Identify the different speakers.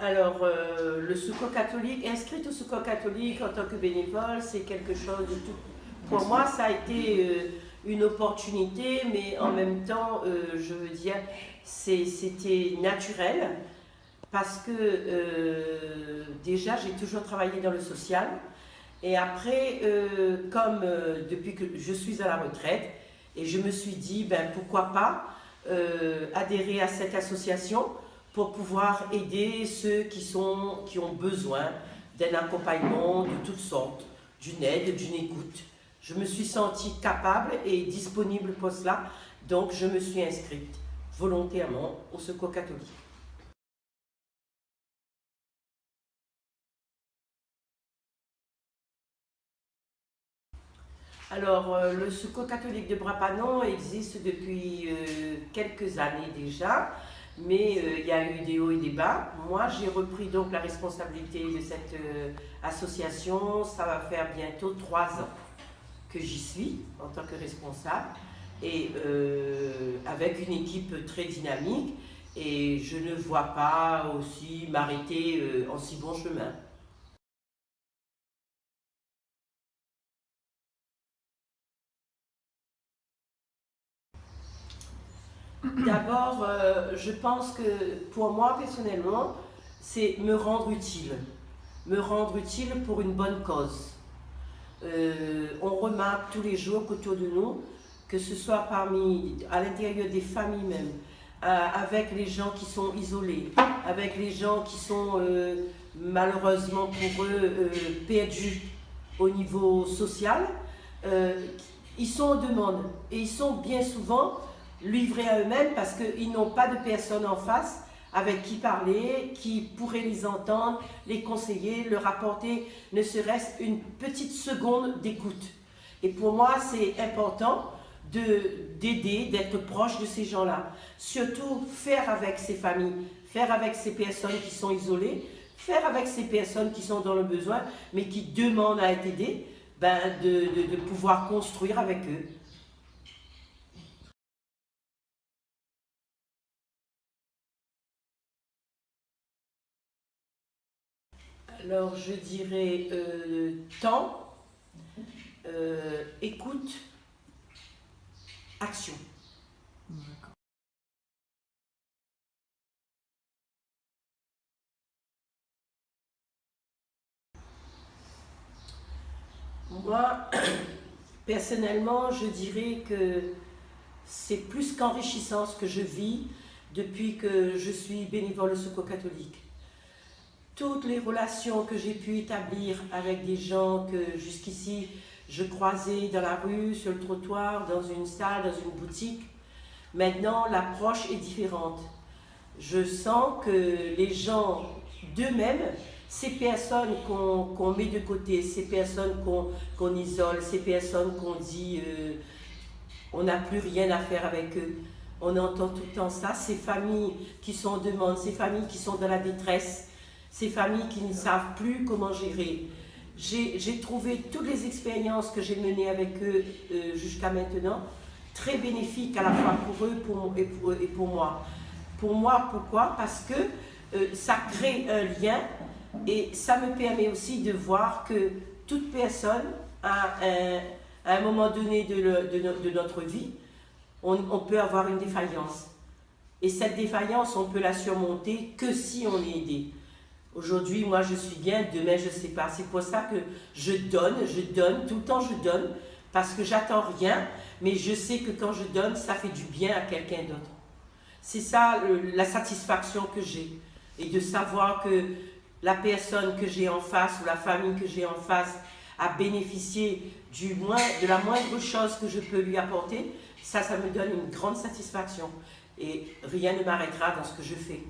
Speaker 1: Alors, le Secours catholique, inscrite au Secours catholique en tant que bénévole, c'est quelque chose de tout. Pour moi, ça a été une opportunité, mais en même temps, je veux dire, c'était naturel parce que déjà, j'ai toujours travaillé dans le social. Et après, depuis que je suis à la retraite, et je me suis dit, ben, pourquoi pas adhérer à cette association pour pouvoir aider ceux qui ont besoin d'un accompagnement de toutes sortes, d'une aide, d'une écoute. Je me suis sentie capable et disponible pour cela, donc je me suis inscrite volontairement au Secours catholique. Alors, le Secours catholique de Brapanon existe depuis quelques années déjà, mais il y a eu des hauts et des bas. Moi, j'ai repris donc la responsabilité de cette association. Ça va faire bientôt 3 ans que j'y suis en tant que responsable, et avec une équipe très dynamique, et je ne vois pas aussi m'arrêter en si bon chemin. D'abord, je pense que pour moi, personnellement, c'est me rendre utile. Me rendre utile pour une bonne cause. On remarque tous les jours qu'autour de nous, que ce soit à l'intérieur des familles même, avec les gens qui sont isolés, avec les gens qui sont malheureusement pour eux perdus au niveau social, euh, ils sont en demande et ils sont bien souvent livrés à eux-mêmes parce qu'ils n'ont pas de personne en face avec qui parler, qui pourrait les entendre, les conseiller, leur apporter ne serait-ce une petite seconde d'écoute. Et pour moi, c'est important d'aider, d'être proche de ces gens-là. Surtout faire avec ces familles, faire avec ces personnes qui sont isolées, faire avec ces personnes qui sont dans le besoin, mais qui demandent à être aidées, ben de pouvoir construire avec eux. Alors je dirais temps, écoute, action. Moi, personnellement, je dirais que c'est plus qu'enrichissant ce que je vis depuis que je suis bénévole au Secours catholique. Toutes les relations que j'ai pu établir avec des gens que jusqu'ici je croisais dans la rue, sur le trottoir, dans une salle, dans une boutique, maintenant l'approche est différente. Je sens que les gens d'eux-mêmes, ces personnes qu'on met de côté, ces personnes qu'on isole, ces personnes qu'on dit on n'a plus rien à faire avec eux. On entend tout le temps ça, ces familles qui sont en demande, ces familles qui sont dans la détresse, ces familles qui ne savent plus comment gérer. J'ai trouvé toutes les expériences que j'ai menées avec eux jusqu'à maintenant très bénéfiques à la fois pour eux et pour moi. Pour moi, pourquoi? Parce que ça crée un lien et ça me permet aussi de voir que toute personne à un moment donné de notre vie, on peut avoir une défaillance. Et cette défaillance, on peut la surmonter que si on est aidé. Aujourd'hui, moi je suis bien, demain je ne sais pas. C'est pour ça que je donne, tout le temps je donne, parce que j'attends rien, mais je sais que quand je donne, ça fait du bien à quelqu'un d'autre. C'est ça la satisfaction que j'ai. Et de savoir que la personne que j'ai en face ou la famille que j'ai en face a bénéficié de la moindre chose que je peux lui apporter, ça me donne une grande satisfaction. Et rien ne m'arrêtera dans ce que je fais.